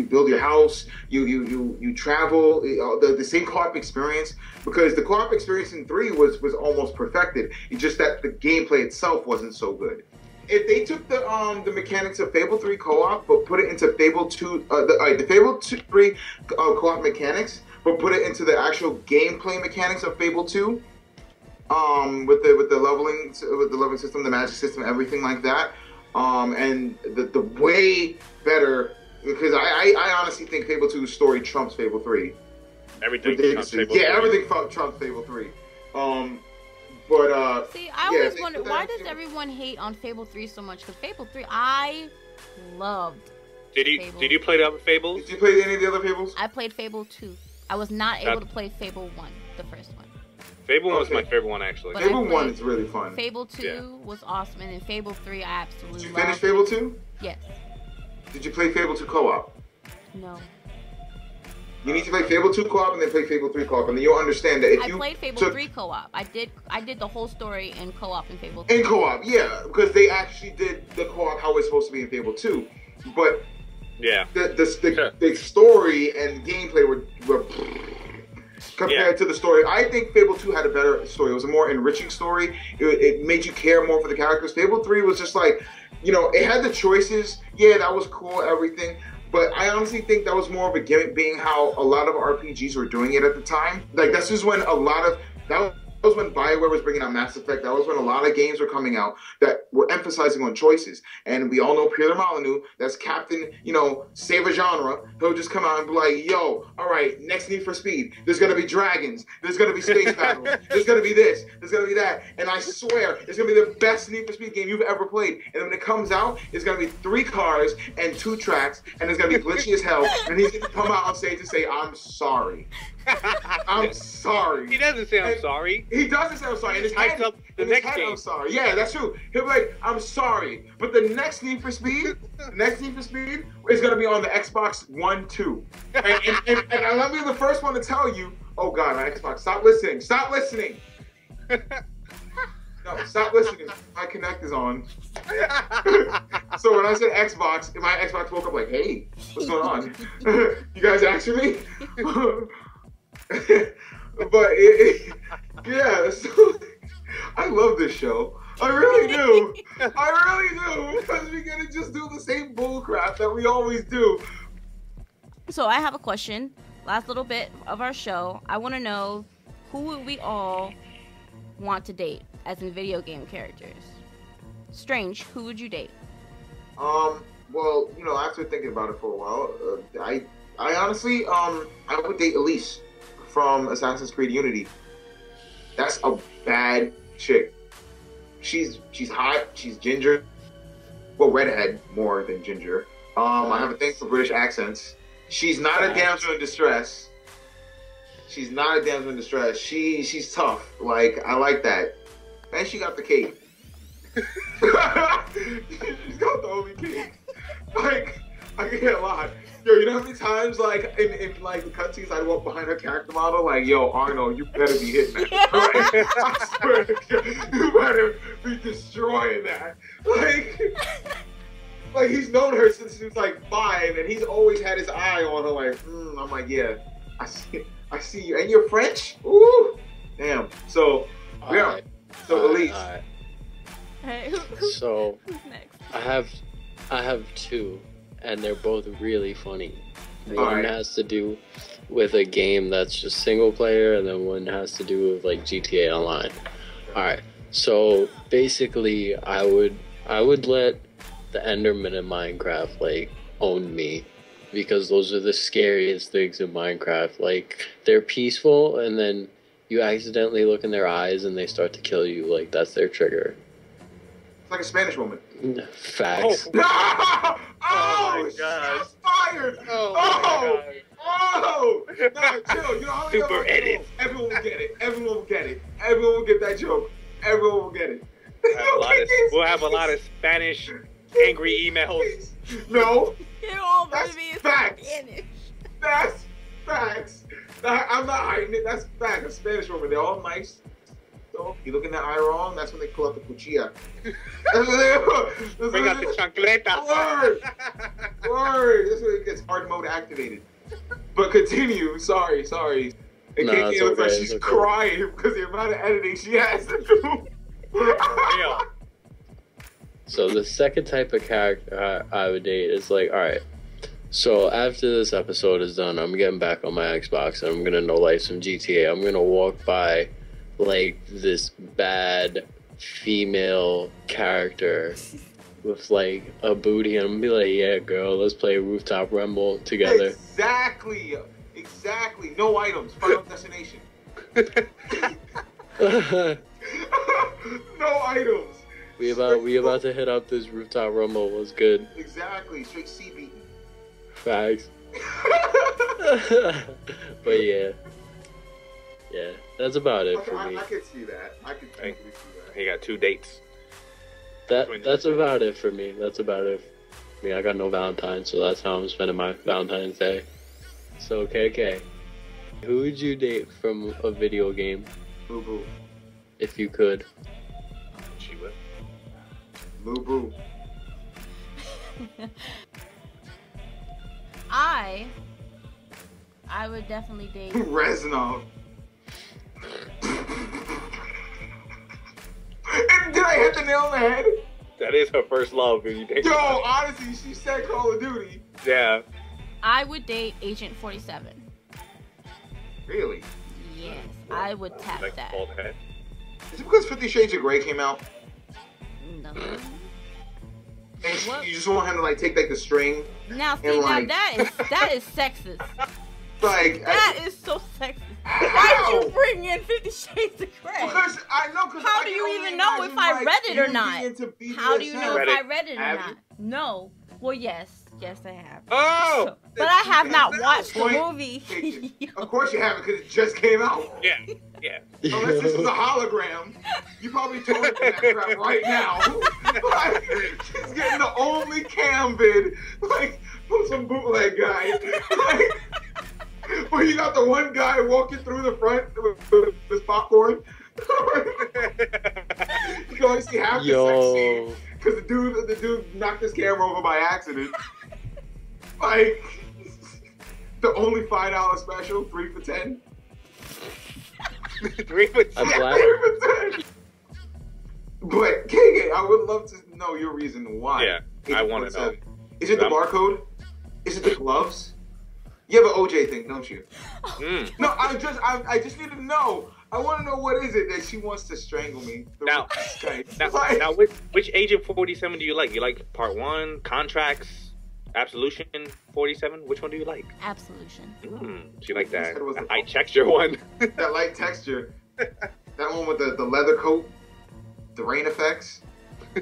build your house, you travel, the same co-op experience, because the co-op experience in 3 was almost perfected. It's just that the gameplay itself wasn't so good. If they took the mechanics of Fable 3 co-op but put it into Fable 2, the Fable 3 co-op mechanics, but put it into the actual gameplay mechanics of Fable 2, with the leveling system, the magic system, everything like that, and the way better. Because I honestly think Fable 2's story trumps Fable 3. Everything trumps Fable 3. Everything trumps Fable 3. See, I always wonder, why does everyone hate on Fable 3 so much? Because Fable 3, I loved. Did you play the other Fables? Did you play any of the other Fables? I played Fable 2. I was not able to play Fable 1, the first one. Fable 1 was my favorite one, actually. But Fable 1 is really fun. Fable 2 was awesome, and then Fable 3 I absolutely loved. Did you finish Fable 2? Yes. Did you play Fable 2 co-op? No. You need to play Fable 2 co-op and then play Fable 3 co-op, and then you'll understand that if you played Fable 3 co-op. I did the whole story in co-op in Fable 3. In co-op, yeah, because they actually did the co-op how it's supposed to be in Fable 2. But yeah, the story and gameplay were compared to the story. I think Fable 2 had a better story. It was a more enriching story. It made you care more for the characters. Fable 3 was just like, it had the choices. Yeah, that was cool, everything. But I honestly think that was more of a gimmick, being how a lot of RPGs were doing it at the time. Like, this is when that was when BioWare was bringing out Mass Effect. That was when a lot of games were coming out that were emphasizing on choices. And we all know Peter Molyneux, that's Captain, save a genre. He'll just come out and be like, yo, all right, next Need for Speed. There's going to be dragons. There's going to be space battles. There's going to be this. There's going to be that. And I swear, it's going to be the best Need for Speed game you've ever played. And when it comes out, it's going to be 3 cars and 2 tracks, and it's going to be glitchy as hell. And he's going to come out on stage and say, I'm sorry. I'm sorry. He doesn't say I'm sorry. He doesn't say I'm sorry. He hypes up the next game. I'm sorry. Yeah, that's true. He'll be like, I'm sorry. But the next Need for Speed, is going to be on the Xbox One 2. And let me be the first one to tell you, oh God, my Xbox, stop listening. Stop listening. No, stop listening. My Kinect is on. So when I said Xbox, my Xbox woke up like, hey, what's going on? You guys answer me? But yeah, so I love this show. I really do. Because we're gonna just do the same bullcrap that we always do. So I have a question. Last little bit of our show. I want to know, who would we all want to date as in video game characters? Strange, who would you date? Well, after thinking about it for a while, I honestly, I would date Elise from Assassin's Creed Unity. That's a bad chick. She's hot. She's ginger. Well, redhead more than ginger. I have a thing for British accents. She's not a damsel in distress. She's tough. Like, I like that. And she got the cake. She's got the only cake. Like, I can get a lot. Yo, you know how many times, like, in like, the cutscenes, I walk behind her character model, like, yo, Arnold, you better be hitting that. Right? I swear to God, you better be destroying that. Like, he's known her since he was, like, 5, and he's always had his eye on her, like, I'm like, yeah, I see you. And you're French? Ooh! Damn. So, yeah. Right. So, Elise. Hey, so, who's next? I have 2. And they're both really funny. One has to do with a game that's just single player, and then one has to do with like GTA Online. Alright, so basically I would let the Enderman in Minecraft like own me, because those are the scariest things in Minecraft. Like, they're peaceful, and then you accidentally look in their eyes and they start to kill you. Like, that's their trigger. It's like a Spanish woman. Facts. Oh my God! Shots fired! Oh! No, chill. You know how many Super edit. Everyone will get it. Everyone will get it. Everyone will get that joke. Everyone will get it. We'll have a lot of Spanish angry emails. No. That's facts. Spanish. That's facts. I'm not hiding it. That's facts. A Spanish woman. They're all nice. So you look in their eye wrong, that's when they pull out the cuchilla. Bring out the chancleta. Word. That's when it gets hard mode activated. But continue. Sorry. And Kiki looks like she's crying because the amount of editing she has to do. Yeah. So the second type of character I would date is like, all right. So after this episode is done, I'm getting back on my Xbox and I'm gonna no life some GTA. I'm gonna walk by like this bad female character with like a booty and I'm gonna be like, yeah, girl, let's play Rooftop Rumble together. Exactly. No items. Final destination. No items. We about to hit up this Rooftop Rumble. Was good. Exactly. Straight C beating. Facts. But yeah, that's about it for me. I can see that. I can totally see that. He got 2 dates. That's about it for me. That's about it. I mean, I got no Valentines, so that's how I'm spending my Valentine's Day. So, KK, who would you date from a video game? Boo boo. If you could. She would. Boo boo. I would definitely date Reznov. And did I hit the nail on the head? That is her first love. If you think Yo, honestly, she said Call of Duty. Yeah. I would date Agent 47. Really? Yes, I would tap Like that. bald head. Is it because 50 Shades of Grey came out? No. And What? you just want him to like take like the string? Now, see, And, now like- that is sexist. Like That is so sexist. Why how? did you bring in 50 Shades of Grey? Because I know. Cause How I do can you only even know if imagine, I like, read it or you not? being into BDSM. How do you know Read if it. I read it or Have not? you? No. Well, yes, I have. Oh! So- but I have not That's watched the point movie. taken. Of course you haven't, because it just came out. Yeah. Unless this is a hologram, you probably told her that crap right now. Like, she's getting the only cam vid, like, from some bootleg guy. Like, where you got the one guy walking through the front with his popcorn. You can only see half the sex scene, because the dude knocked his camera over by accident. Like, the only $5 special, 3 for $10. 3 for 10. I'm glad. 3 for 10. But KK, I would love to know your reason why. Yeah, I want to know. Is it the barcode? Is it the gloves? You have an OJ thing, don't you? No, I just need to know. I want to know what is it that she wants to strangle me. Now, which Agent 47 do you like? You like Part 1, Contracts, Absolution 47? Which one do you like? Absolution. So you like that light texture one? That light texture. That one with the leather coat. The rain effects. She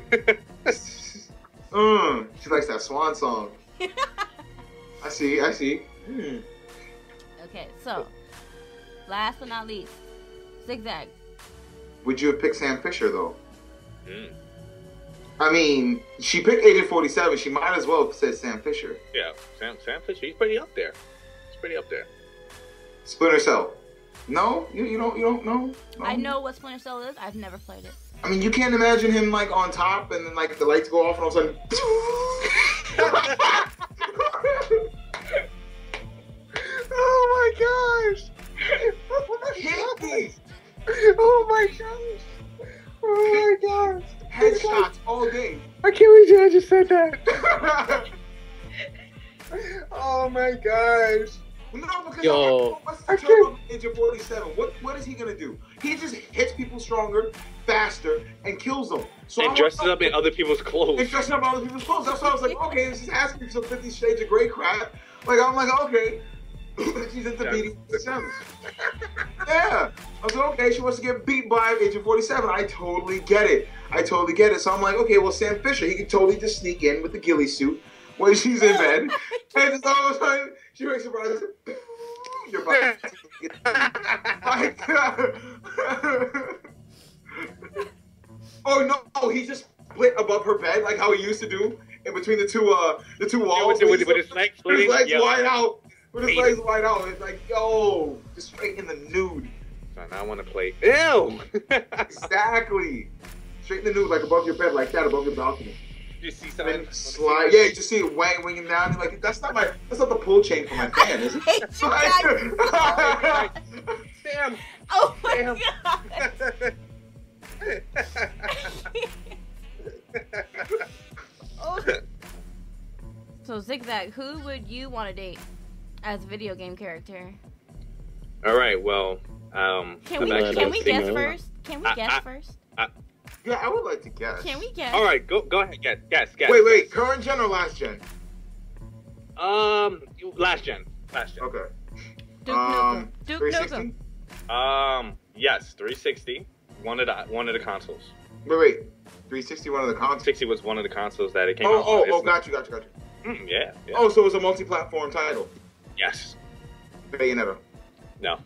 likes that swan song. I see. Okay, so last but not least, Zigzag. Would you have picked Sam Fisher though? I mean, she picked Agent 47. She might as well have said Sam Fisher. Yeah, Sam Fisher. He's pretty up there. Splinter Cell. No, you don't know. No? I know what Splinter Cell is. I've never played it. I mean, you can't imagine him like on top and then like the lights go off and all of a sudden. Oh my gosh! Hit me! Oh my gosh! Oh my gosh! Headshots all day. I can't believe you just said that. Oh my gosh! No, because Yo. what's the trouble with Agent 47? What is he gonna do? He just hits people stronger, faster, and kills them. So And dresses up in other people's clothes. And dressing up in other people's clothes. That's why I was like, okay, this is asking for some 50 Shades of Grey crap. Like, I'm like, okay. She's into beating the Yeah. I was like, okay, she wants to get beat by Agent 47. I totally get it. So I'm like, okay, well, Sam Fisher, he could totally just sneak in with the ghillie suit when she's in bed. And just all of a sudden, she wakes up and You're about to get like, oh no, he just split above her bed like how he used to do in between the two walls. With his legs splitting. With his legs wide out. With his legs wide out. It's like, yo, just straight in the nude. Son, I want to play. Ew. Exactly. Straight in the nude, like above your bed, like that, above your balcony. You see something? Slide. Yeah, you just see it winging down. You're like, that's not the pull chain for my fan, is it? Damn. Oh my god. Oh. So Zigzag, who would you want to date as a video game character? All right. Well, can we guess first? Can we guess first? Yeah, I would like to guess. Can we guess? All right, go ahead, guess. Wait, current gen or last gen? Last gen. Okay. Duke Nukem. Duke 360? Nukem. Yes, 360. One of the consoles. Wait. 360, one of the consoles? 360 was one of the consoles that it came out. Oh, got you. Yeah. Oh, so it was a multi-platform title? Yes. Bayonetta. No.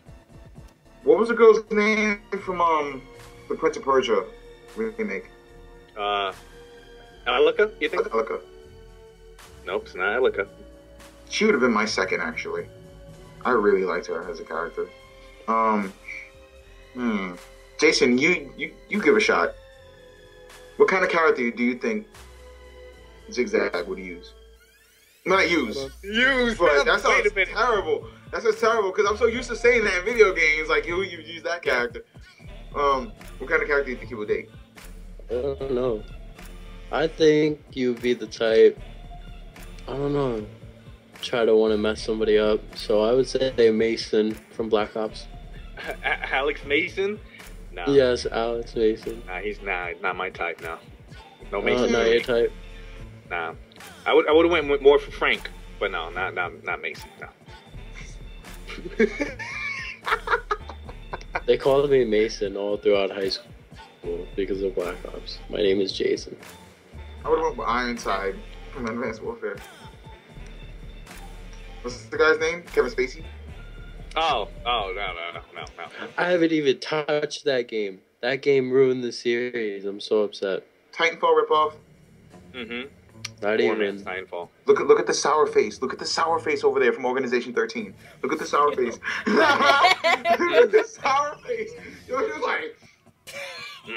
What was the girl's name from the Prince of Persia remake? Elika, you think? Elika. Nope, it's not Elika. She would have been my second, actually. I really liked her as a character. Jason, you give a shot. What kind of character do you think Zigzag would use? Not use, but that sounds terrible. That sounds terrible because I'm so used to saying that in video games. Like, you use that character. What kind of character do you think he would date? I don't know. I think you'd be the type, I don't know, try to want to mess somebody up. So I would say Mason from Black Ops. Alex Mason? No. Yes, Alex Mason. Nah, he's not my type. No Mason. Not your type. Nah, I would have went more for Frank, but no, not Mason. No. They called me Mason all throughout high school because of Black Ops. My name is Jason. I would have went with Ironside from Advanced Warfare. What's the guy's name? Kevin Spacey? Oh, no. I haven't even touched that game. That game ruined the series. I'm so upset. Titanfall ripoff? Mm-hmm. Not even. Titanfall. Look at the sour face. Look at the sour face over there from Organization 13. Look at the sour face. Look at the sour face. Yo, she was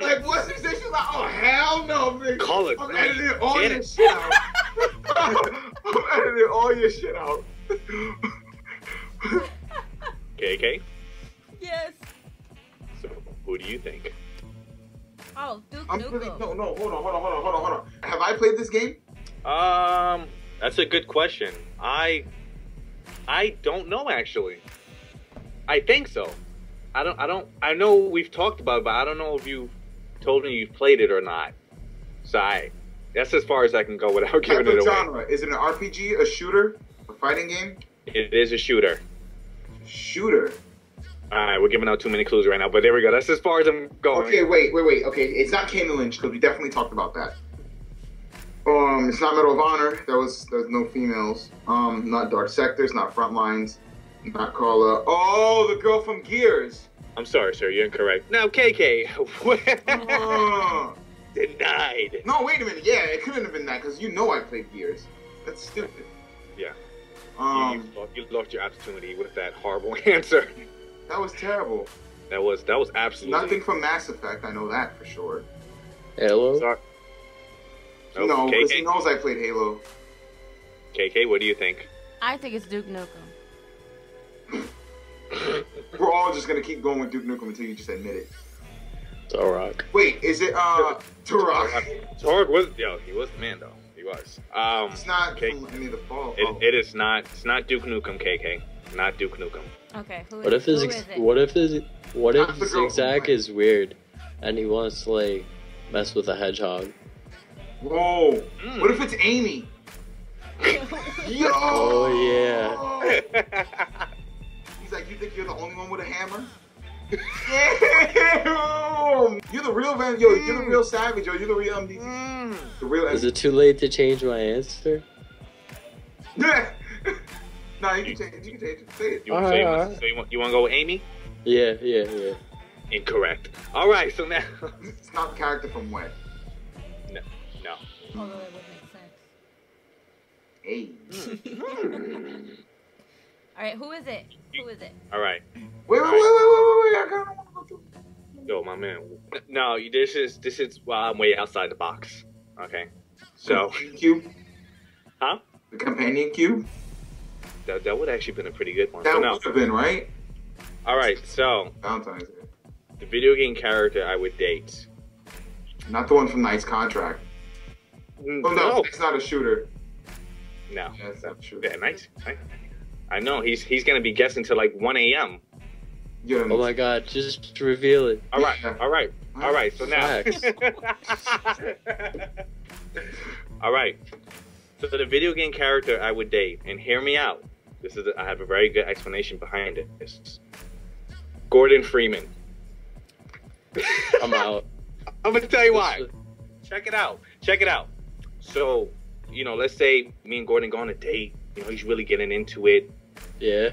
like, what's this? She was like, oh, hell no, man. Call it. I'm editing all your shit out. I'm editing all your shit out. KK? Yes. So, who do you think? Oh, Duke I'm Nukem. really, no, hold on. Have I played this game? That's a good question. I don't know, actually. I think so. I know we've talked about it, but I don't know if you told me you've played it or not. So that's as far as I can go without giving it away. Genre. Is it an RPG, a shooter, a fighting game? It is a shooter. Shooter. Alright, we're giving out too many clues right now, but there we go. That's as far as I'm going. Okay, wait. Okay, it's not Kane Lynch, because we definitely talked about that. It's not Medal of Honor. There's no females. Not Dark Sectors, not Frontlines, not Carla. Oh, the girl from Gears. I'm sorry, sir. You're incorrect. Now, KK. Denied. No, wait a minute. Yeah, it couldn't have been that, because you know I played Gears. That's stupid. Yeah. You lost your opportunity with that horrible answer. That was terrible. That was absolutely nothing from Mass Effect. I know that for sure. Halo? Sorry. Nope. No, because he knows I played Halo. KK, what do you think? I think it's Duke Nukem. We're all just gonna keep going with Duke Nukem until you just admit it. Turok. Wait, is it Turok? Turok was he was the man though. He was. It's not from any of the fall. It is not. It's not Duke Nukem, KK. Not Duke Nukem. Okay. What if Zigzag is weird, and he wants to like mess with a hedgehog? Whoa! What if it's Amy? Yo! Oh yeah. He's like, you think you're the only one with a hammer? Damn! You're the real you're the real savage, yo. You're the real MDT. The real. Is it too late to change my answer? Yeah. No, you can change it. You can change it. Say it. So you want to go with Amy? Yeah. Incorrect. All right, so now It's not the character from Wet. No. Although that would make sense. Hey. All right, who is it? All right. Wait. I kind of want to go through. Yo, my man. No, this is I'm way outside the box. Okay. So. Cube. Huh? The companion cube. That would actually been a pretty good one. That would have been right. All right. So. Valentine's Day. The video game character I would date. Not the one from Knight's Contract. Oh no, it's not a shooter. No. Yeah, it's not a shooter. Yeah, nice. I know he's gonna be guessing till like 1 a.m. Oh my God! Just reveal it. All right. So now. All right. So the video game character I would date, and hear me out. I have a very good explanation behind it. It's Gordon Freeman. I'm out. I'm gonna tell you why. Check it out. So, let's say me and Gordon go on a date. He's really getting into it. Yeah.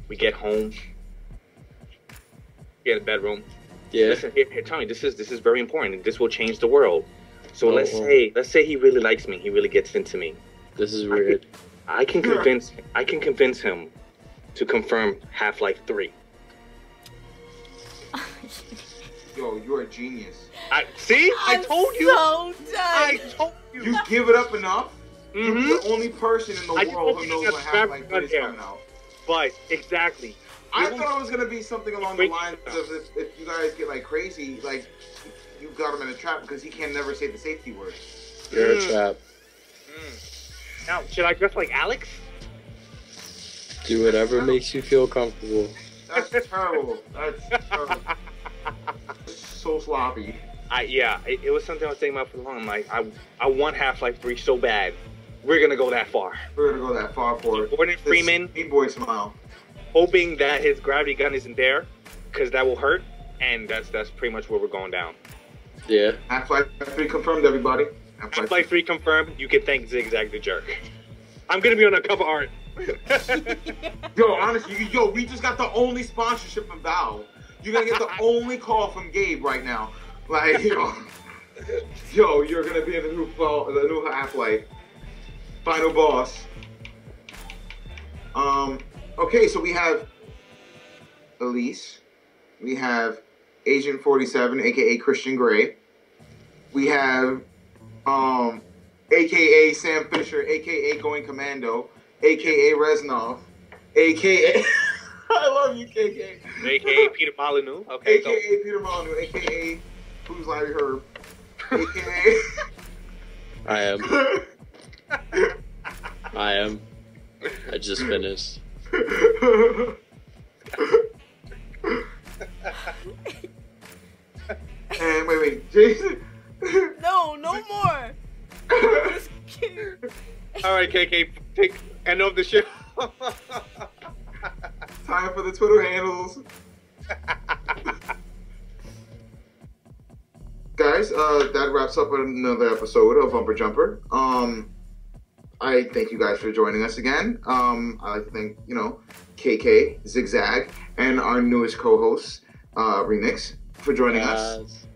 We get home. Get a bedroom. Yeah. Listen, here, Tony. This is very important. This will change the world. So let's say he really likes me. He really gets into me. This is weird. I can convince him to confirm Half-Life 3. Yo, you're a genius. I told you. So done. I told you. You give it up enough. Mm-hmm. You're the only person in the world who knows what Half-Life 3 is coming out. But exactly. I thought it was gonna be something along the lines of if you guys get like crazy, like you got him in a trap because he can never say the safety word. You're a trap. Now, should I dress like Alex? Do whatever makes you feel comfortable. That's terrible. That's terrible. So sloppy. It was something I was thinking about for long. I'm like, I want Half-Life 3 so bad. We're gonna go that far. We're gonna go that far for it. Gordon Freeman, B-boy smile. hoping that his gravity gun isn't there, because that will hurt, and that's pretty much where we're going down. Yeah. Half-Life 3 confirmed, everybody. Half-Life 3 confirmed. You can thank Zigzag the Jerk. I'm gonna be on the cover art. Yo, honestly, we just got the only sponsorship from Valve. You're gonna get the only call from Gabe right now. Like, you're gonna be in the new Half-Life. Final boss. Okay, so we have Elise. We have Agent 47, aka Christian Grey. We have aka Sam Fisher, aka Going Commando, aka Reznov, aka I love you, KK. AKA Peter Molyneux. Okay. AKA Peter Molyneux, aka Who's Larry Herb, aka I am. I just finished. And wait, Jason. No more. Just kidding. All right, KK, take end of the show. Time for the Twitter handles. Guys, that wraps up another episode of Bump3r Jump3r. I thank you guys for joining us again. I'd like to thank, KK, Zigzag, and our newest co-host, Remix, for joining us.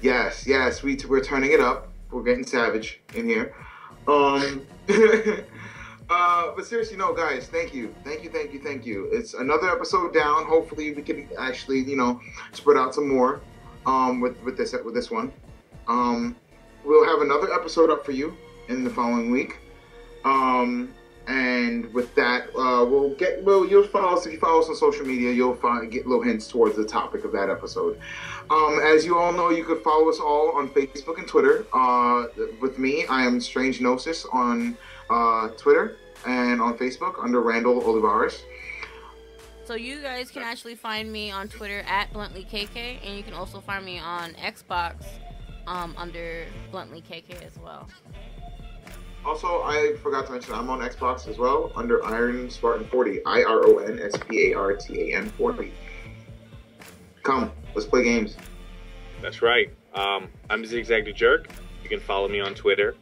Yes, we're turning it up. We're getting savage in here. But seriously, no, guys, thank you. It's another episode down. Hopefully, we can actually, spread out some more with this one. We'll have another episode up for you in the following week. And with that, you'll follow us. If you follow us on social media, you'll get little hints towards the topic of that episode. As you all know, you could follow us all on Facebook and Twitter. With me, I am Strange Gnosis on Twitter and on Facebook under Randall Olivares. So you guys can actually find me on Twitter at BluntlyKK, and you can also find me on Xbox under BluntlyKK as well. Also, I forgot to mention I'm on Xbox as well under Iron Spartan 40, IRONSPARTAN 40. Come, let's play games. That's right. I'm Zigzag the Jerk. You can follow me on Twitter.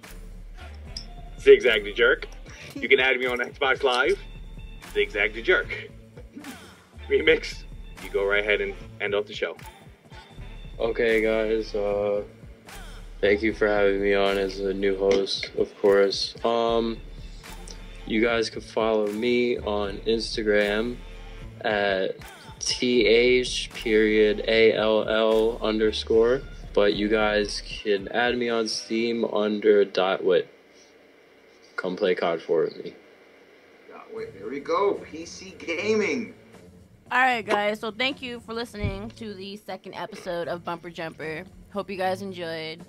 Zigzag the Jerk. You can add me on Xbox Live. Zigzag the Jerk. Remix, you go right ahead and end off the show. Okay, guys. Thank you for having me on as a new host, of course. You guys can follow me on Instagram at th_all_, but you guys can add me on Steam under .wit. Come play COD 4 with me. Wait, there we go. PC gaming. Alright, guys, so thank you for listening to the second episode of Bump3r Jump3r. Hope you guys enjoyed.